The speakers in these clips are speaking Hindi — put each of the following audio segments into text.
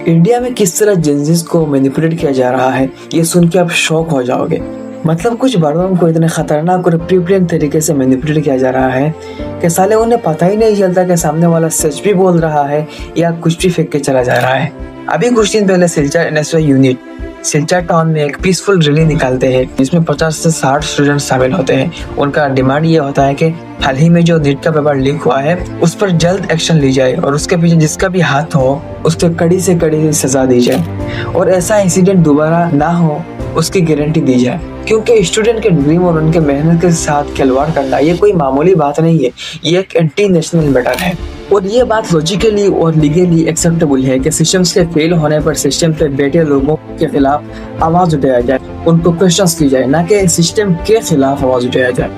इंडिया में किस तरह जेंजीज को मैनिपुलेट किया जा रहा है, ये सुन के आप शॉक हो जाओगे। मतलब कुछ बड़ों को इतने खतरनाक और प्री-प्लान तरीके से मैनिपुलेट किया जा रहा है कि साले उन्हें पता ही नहीं चलता कि सामने वाला सच भी बोल रहा है या कुछ भी फेंक के चला जा रहा है। अभी कुछ दिन पहले Silchar NSY unit Silchar town में एक पीसफुल रैली निकालते हैं जिसमें 50 से 60 स्टूडेंट शामिल होते हैं। उनका डिमांड ये होता है कि हाल ही में जो नीट का पेपर लीक हुआ है उस पर जल्द एक्शन ली जाए और उसके पीछे जिसका भी हाथ हो उसको कड़ी से कड़ी सजा दी जाए और ऐसा इंसिडेंट दोबारा ना हो उसकी गारंटी दी जाए। क्योंकि स्टूडेंट के ड्रीम और उनके मेहनत के साथ खिलवाड़ करना ये कोई मामूली बात नहीं है, ये एक एंटी नेशनल मैटर है। और ये बात लॉजिकली और लीगली एक्सेप्टेबल है कि सिस्टम्स के फेल होने पर सिस्टम पे बैठे लोगों के खिलाफ आवाज उठाया जाए, उनको क्वेश्चंस की जाए, ना कि सिस्टम के खिलाफ आवाज उठाया जाए।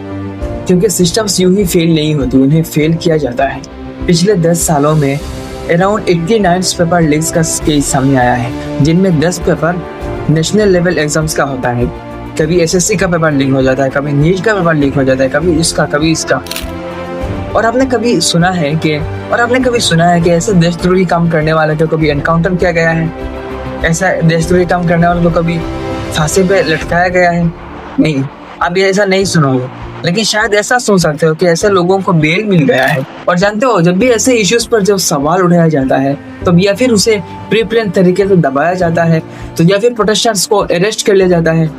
क्योंकि सिस्टम्स यूं ही फेल नहीं होती, उन्हें फेल किया जाता है। पिछले 10 सालों में अराउंड 89 पेपर लीक्स का केस सामने आया है, जिनमें 10 पेपर नेशनल लेवल एग्जाम्स का होता है। कभी एसएससी का पेपर लीक हो जाता है, कभी नीट का पेपर लीक हो जाता है, कभी इसका। और आपने कभी सुना है कि ऐसे देशद्रोही काम करने वाले को कभी एनकाउंटर किया गया है? ऐसा देशद्रोही काम करने वाले को कभी फांसी पे लटकाया गया है? नहीं, आप ये ऐसा नहीं सुनोगे। लेकिन शायद ऐसा सुन सकते हो कि ऐसे लोगों को बेल मिल गया है। और जानते हो, जब भी ऐसे इश्यूज पर जब सवाल उठाया जाता है तो या फिर उसे प्री प्लान तरीके से दबाया जाता है, तो या फिर प्रोटेस्टर्स को अरेस्ट कर लिया जाता है,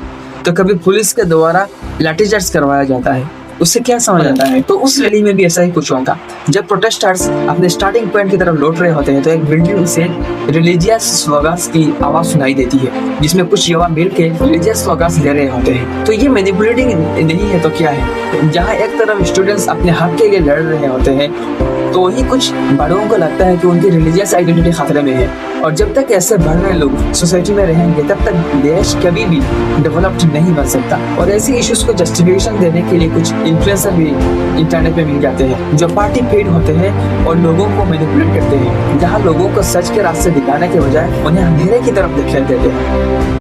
तो कभी पुलिस के द्वारा लाठीचार्ज करवाया जाता है। उससे क्या समझ आता है? तो उस रैली में भी ऐसा ही कुछ हुआ था। जब प्रोटेस्टर्स अपने स्टार्टिंग पॉइंट की तरफ लौट रहे होते हैं तो एक बिल्डिंग से रिलीजियस स्लोगन्स की आवाज सुनाई देती है, जिसमें कुछ युवा मिल के रिलीजियस स्लोगन्स दे रहे होते हैं। तो ये मैनिपुलेटिंग नहीं है तो क्या है? जहाँ एक तरफ स्टूडेंट्स अपने हक के लिए लड़ रहे होते हैं तो वही कुछ बड़ों को लगता है कि उनकी रिलीजियस आइडेंटिटी खतरे में है। और जब तक ऐसे बढ़ रहे लोग सोसाइटी में रहेंगे तब तक देश कभी भी डेवलप्ड नहीं बन सकता। और ऐसे इश्यूज को जस्टिफिकेशन देने के लिए कुछ इन्फ्लुएंसर भी इंटरनेट पे मिल जाते हैं जो पार्टी पेड होते हैं और लोगों को मैनिपुलेट करते हैं, जहां लोगों को सच के रास्ते दिखाने के बजाय उन्हें अंधेरे की तरफ धकेल देते हैं।